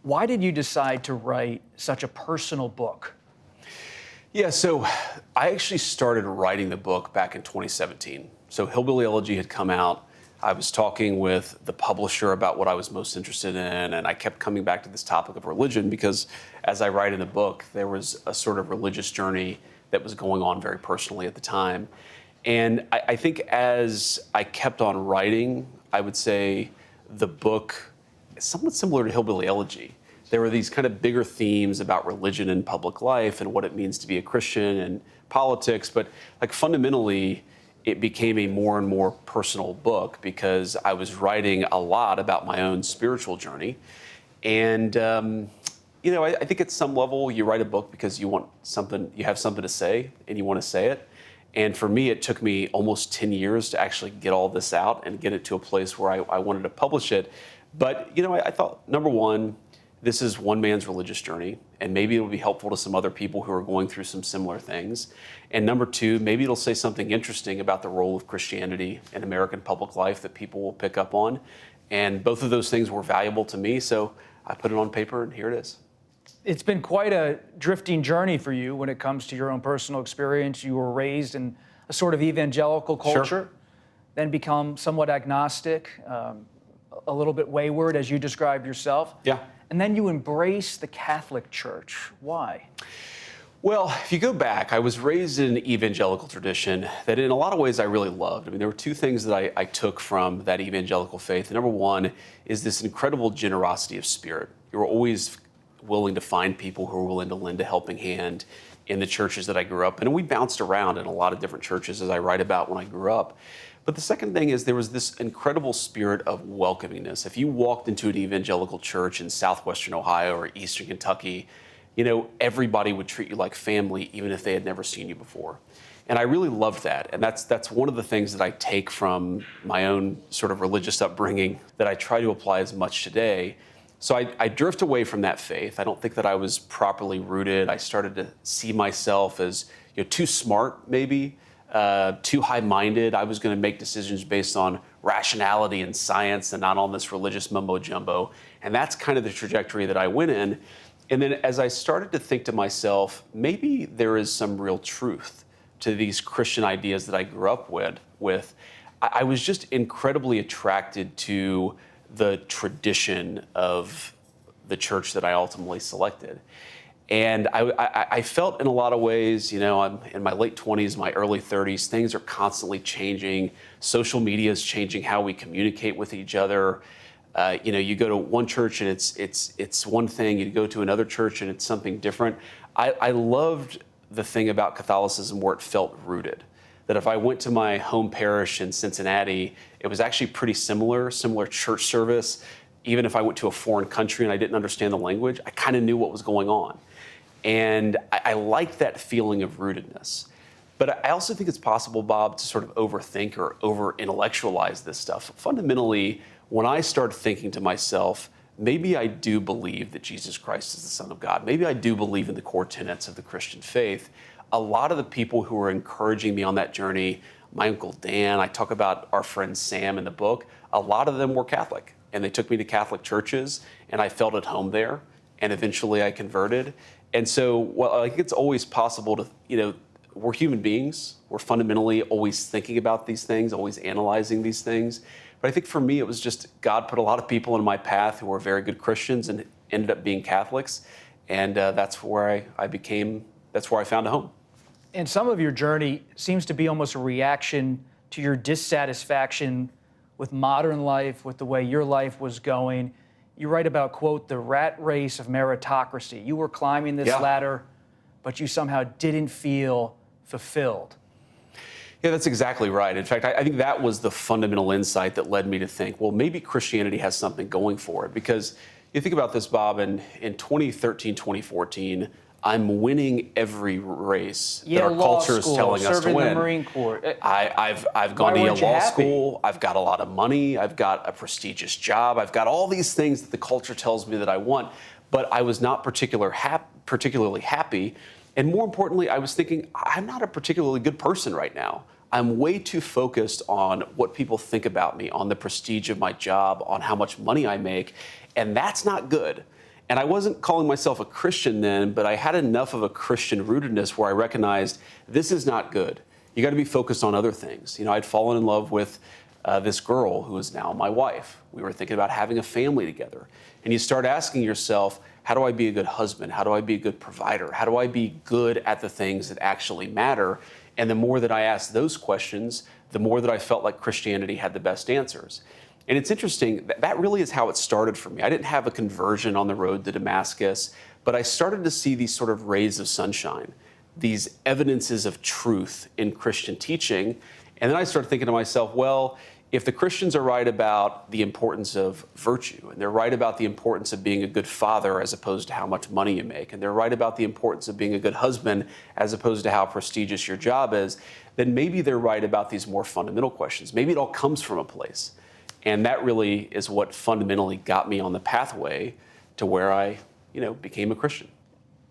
Why did you decide to write such a personal book? Yeah, so I actually started writing the book back in 2017. So Hillbilly Elegy had come out. I was talking with the publisher about what I was most interested in, and I kept coming back to this topic of religion because as I write in the book, there was a sort of religious journey that was going on very personally at the time. And I think as I kept on writing, I would say the book is somewhat similar to Hillbilly Elegy. There were these kind of bigger themes about religion and public life and what it means to be a Christian and politics, but like fundamentally, it became a more and more personal book because I was writing a lot about my own spiritual journey. And, I think at some level you write a book because you want something, you have something to say and you want to say it. And for me, it took me almost 10 years to actually get all this out and get it to a place where I wanted to publish it. But, I thought, number one, this is one man's religious journey, and maybe it'll be helpful to some other people who are going through some similar things. And number two, maybe it'll say something interesting about the role of Christianity in American public life that people will pick up on. And both of those things were valuable to me, so I put it on paper, and here it is. It's been quite a drifting journey for you when it comes to your own personal experience. You were raised in a sort of evangelical culture, Sure. Then become somewhat agnostic, a little bit wayward, as you described yourself. Yeah. And then you embrace the Catholic Church. Why? Well, if you go back, I was raised in an evangelical tradition that in a lot of ways I really loved. I mean, there were two things that I took from that evangelical faith. Number one is this incredible generosity of spirit. You were always willing to find people who were willing to lend a helping hand in the churches that I grew up in. And we bounced around in a lot of different churches, as I write about when I grew up. But the second thing is there was this incredible spirit of welcomingness. If you walked into an evangelical church in southwestern Ohio or eastern Kentucky, everybody would treat you like family, even if they had never seen you before. And I really loved that. And that's one of the things that I take from my own sort of religious upbringing that I try to apply as much today. So I drift away from that faith. I don't think that I was properly rooted. I started to see myself as too smart, maybe, too high-minded. I was going to make decisions based on rationality and science and not on this religious mumbo-jumbo. And that's kind of the trajectory that I went in. And then as I started to think to myself, maybe there is some real truth to these Christian ideas that I grew up with, I was just incredibly attracted to the tradition of the church that I ultimately selected. And I felt in a lot of ways, I'm in my late 20s, my early 30s, things are constantly changing. Social media is changing how we communicate with each other. You go to one church and it's one thing. You go to another church and it's something different. I loved the thing about Catholicism where it felt rooted. That if I went to my home parish in Cincinnati, it was actually pretty similar church service. Even if I went to a foreign country and I didn't understand the language, I kind of knew what was going on. And I liked that feeling of rootedness. But I also think it's possible, Bob, to sort of overthink or over-intellectualize this stuff. Fundamentally, when I start thinking to myself, maybe I do believe that Jesus Christ is the Son of God. Maybe I do believe in the core tenets of the Christian faith. A lot of the people who were encouraging me on that journey, my Uncle Dan, I talk about our friend Sam in the book, a lot of them were Catholic. And they took me to Catholic churches, and I felt at home there. And eventually I converted. And so I think it's always possible to, we're human beings. We're fundamentally always thinking about these things, always analyzing these things. But I think for me, it was just God put a lot of people in my path who were very good Christians and ended up being Catholics. And that's where that's where I found a home. And some of your journey seems to be almost a reaction to your dissatisfaction with modern life, with the way your life was going. You write about, quote, the rat race of meritocracy. You were climbing this ladder, but you somehow didn't feel fulfilled. Yeah, that's exactly right. In fact, I think that was the fundamental insight that led me to think, well, maybe Christianity has something going for it. Because you think about this, Bob, in 2013, 2014, I'm winning every race that our culture is telling us to win. Serving the Marine Corps. I've gone to Yale Law School. I've got a lot of money. I've got a prestigious job. I've got all these things that the culture tells me that I want. But I was not particularly happy. And more importantly, I was thinking, I'm not a particularly good person right now. I'm way too focused on what people think about me, on the prestige of my job, on how much money I make. And that's not good. And I wasn't calling myself a Christian then, but I had enough of a Christian rootedness where I recognized this is not good. You got to be focused on other things. I'd fallen in love with this girl who is now my wife. We were thinking about having a family together. And you start asking yourself, how do I be a good husband? How do I be a good provider? How do I be good at the things that actually matter? And the more that I asked those questions, the more that I felt like Christianity had the best answers. And it's interesting, that really is how it started for me. I didn't have a conversion on the road to Damascus, but I started to see these sort of rays of sunshine, these evidences of truth in Christian teaching. And then I started thinking to myself, well, if the Christians are right about the importance of virtue, and they're right about the importance of being a good father as opposed to how much money you make, and they're right about the importance of being a good husband as opposed to how prestigious your job is, then maybe they're right about these more fundamental questions. Maybe it all comes from a place. And that really is what fundamentally got me on the pathway to where I, became a Christian.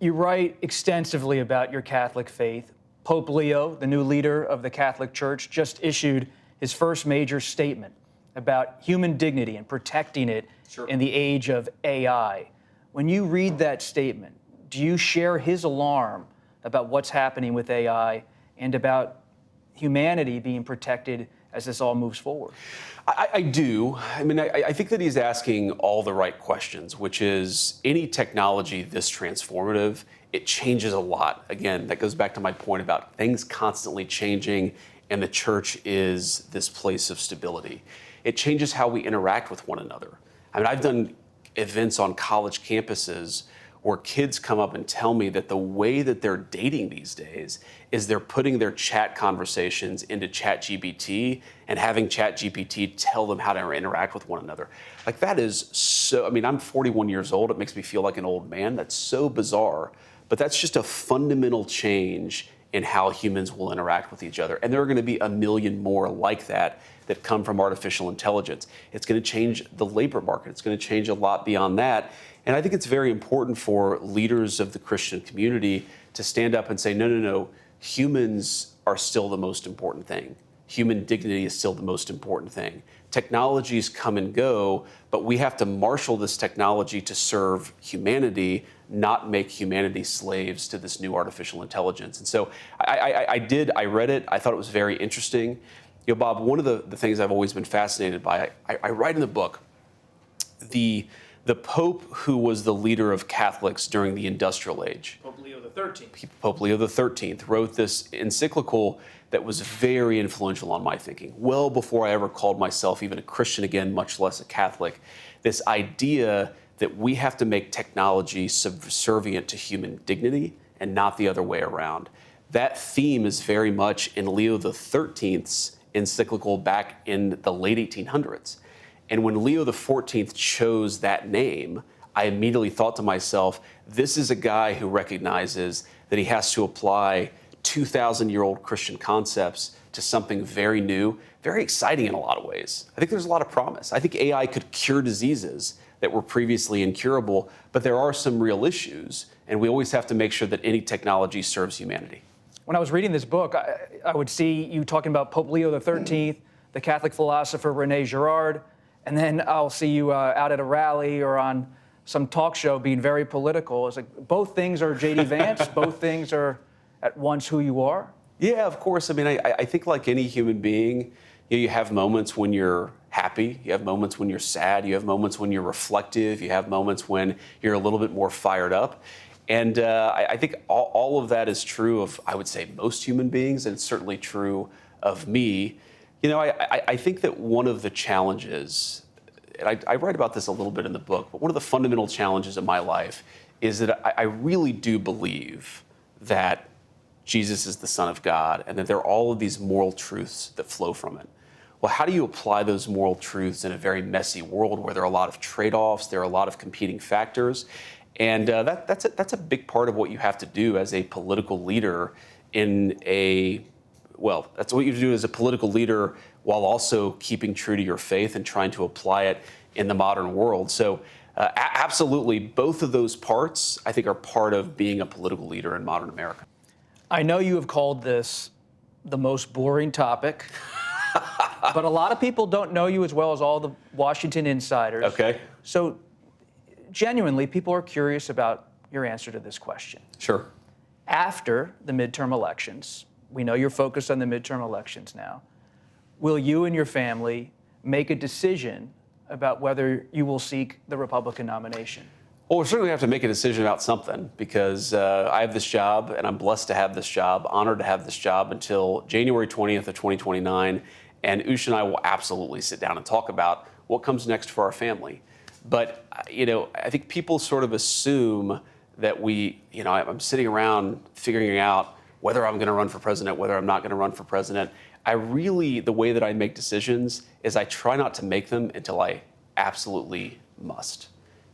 You write extensively about your Catholic faith. Pope Leo, the new leader of the Catholic Church, just issued his first major statement about human dignity and protecting it in the age of AI. When you read that statement, do you share his alarm about what's happening with AI and about humanity being protected as this all moves forward? I do. I think that he's asking all the right questions, which is any technology this transformative, it changes a lot. Again, that goes back to my point about things constantly changing, and the church is this place of stability. It changes how we interact with one another. I've done events on college campuses where kids come up and tell me that the way that they're dating these days is they're putting their chat conversations into ChatGPT and having ChatGPT tell them how to interact with one another. Like, that is so, I'm 41 years old. It makes me feel like an old man. That's so bizarre. But that's just a fundamental change in how humans will interact with each other. And there are going to be a million more like that come from artificial intelligence. It's going to change the labor market. It's going to change a lot beyond that. And I think it's very important for leaders of the Christian community to stand up and say, no, humans are still the most important thing. Human dignity is still the most important thing. Technologies come and go, but we have to marshal this technology to serve humanity, not make humanity slaves to this new artificial intelligence. And so I read it. I thought it was very interesting. Bob, one of the things I've always been fascinated by, I write in the book, the Pope who was the leader of Catholics during the Industrial Age, Pope Leo XIII. Pope Leo XIII wrote this encyclical that was very influential on my thinking, well before I ever called myself even a Christian again, much less a Catholic. This idea that we have to make technology subservient to human dignity and not the other way around. That theme is very much in Leo XIII's encyclical back in the late 1800s. And when Leo XIV chose that name, I immediately thought to myself, this is a guy who recognizes that he has to apply 2,000-year-old Christian concepts to something very new, very exciting in a lot of ways. I think there's a lot of promise. I think AI could cure diseases that were previously incurable, but there are some real issues, and we always have to make sure that any technology serves humanity. When I was reading this book, I would see you talking about Pope Leo XIII, the Catholic philosopher Rene Girard, and then I'll see you out at a rally or on some talk show being very political. It's like both things are JD Vance, both things are at once who you are. Yeah, of course. I think like any human being, you have moments when you're happy, you have moments when you're sad, you have moments when you're reflective, you have moments when you're a little bit more fired up. And I think all of that is true of, I would say, most human beings, and it's certainly true of me. I think that one of the challenges, and I write about this a little bit in the book, but one of the fundamental challenges of my life is that I really do believe that Jesus is the Son of God and that there are all of these moral truths that flow from it. Well, how do you apply those moral truths in a very messy world where there are a lot of trade-offs, there are a lot of competing factors? And that's a big part of what you have to do as a political leader that's what you do as a political leader while also keeping true to your faith and trying to apply it in the modern world. So absolutely, both of those parts, I think, are part of being a political leader in modern America. I know you have called this the most boring topic, but a lot of people don't know you as well as all the Washington insiders. Okay. So genuinely, people are curious about your answer to this question. Sure. After the midterm elections, we know you're focused on the midterm elections now, will you and your family make a decision about whether you will seek the Republican nomination? Well, we certainly have to make a decision about something because I have this job and I'm blessed to have this job, honored to have this job until January 20th of 2029. And Usha and I will absolutely sit down and talk about what comes next for our family. But, I think people sort of assume that I'm sitting around figuring out whether I'm going to run for president, whether I'm not going to run for president. The way that I make decisions is I try not to make them until I absolutely must.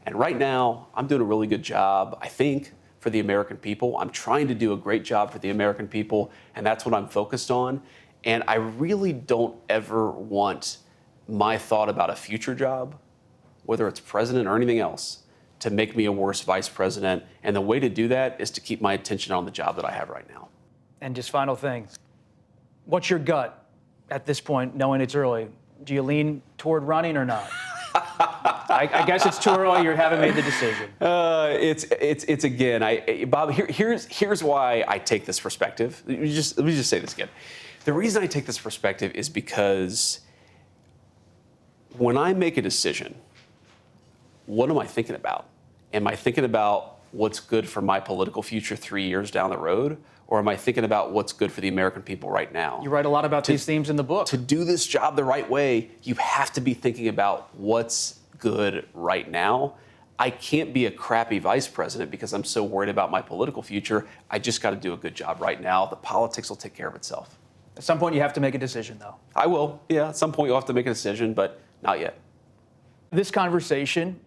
And right now, I'm doing a really good job, I think, for the American people. I'm trying to do a great job for the American people, and that's what I'm focused on. And I really don't ever want my thought about a future job, whether it's president or anything else, to make me a worse vice president. And the way to do that is to keep my attention on the job that I have right now. And just final thing, what's your gut at this point, knowing it's early? Do you lean toward running or not? I guess it's too early. You haven't made the decision. It's again, Bob. Here's why I take this perspective. Let me just say this again. The reason I take this perspective is because when I make a decision, what am I thinking about? Am I thinking about what's good for my political future 3 years down the road? Or am I thinking about what's good for the American people right now? You write a lot about these themes in the book. To do this job the right way, you have to be thinking about what's good right now. I can't be a crappy vice president because I'm so worried about my political future. I just got to do a good job right now. The politics will take care of itself. At some point, you have to make a decision, though. I will. Yeah, at some point, you'll have to make a decision, but not yet. This conversation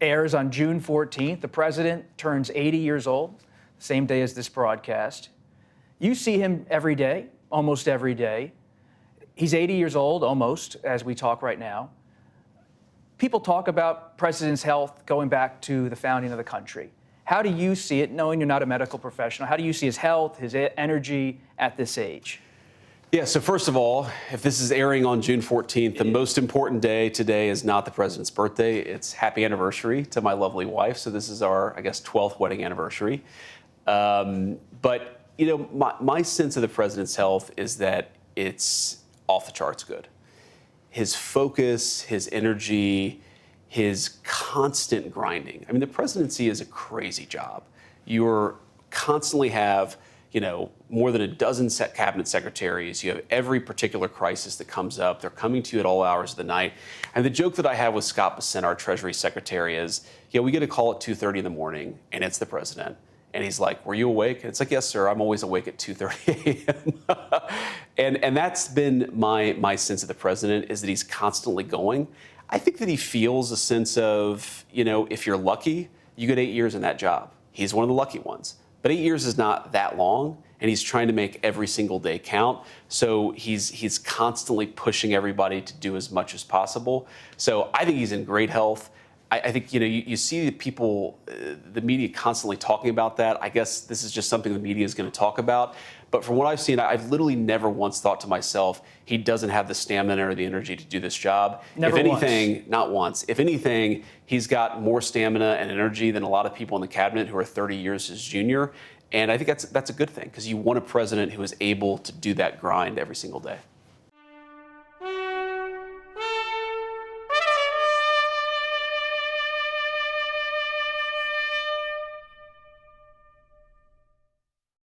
airs on June 14th. The president turns 80 years old, same day as this broadcast. You see him every day, almost every day. He's 80 years old, almost, as we talk right now. People talk about president's health going back to the founding of the country. How do you see it, knowing you're not a medical professional? How do you see his health, his energy at this age? Yeah, so first of all, if this is airing on June 14th, the most important day today is not the president's birthday. It's happy anniversary to my lovely wife. So this is our, 12th wedding anniversary. But my sense of the president's health is that it's off the charts good. His focus, his energy, his constant grinding. I mean, the presidency is a crazy job. You constantly have, more than a dozen cabinet secretaries. You have every particular crisis that comes up. They're coming to you at all hours of the night. And the joke that I have with Scott Bessent, our Treasury Secretary, is, we get a call at 2:30 in the morning, and it's the president. And he's like, "Were you awake?" And it's like, "Yes, sir. I'm always awake at 2:30 a.m." and that's been my sense of the president, is that he's constantly going. I think that he feels a sense of, if you're lucky, you get 8 years in that job. He's one of the lucky ones. But 8 years is not that long, and he's trying to make every single day count. So he's constantly pushing everybody to do as much as possible. So I think he's in great health. I think, you see the people, the media constantly talking about that. I guess this is just something the media is going to talk about. But from what I've seen, I've literally never once thought to myself, he doesn't have the stamina or the energy to do this job. Never if anything, once. Not once. If anything, he's got more stamina and energy than a lot of people in the cabinet who are 30 years his junior. And I think that's a good thing, because you want a president who is able to do that grind every single day.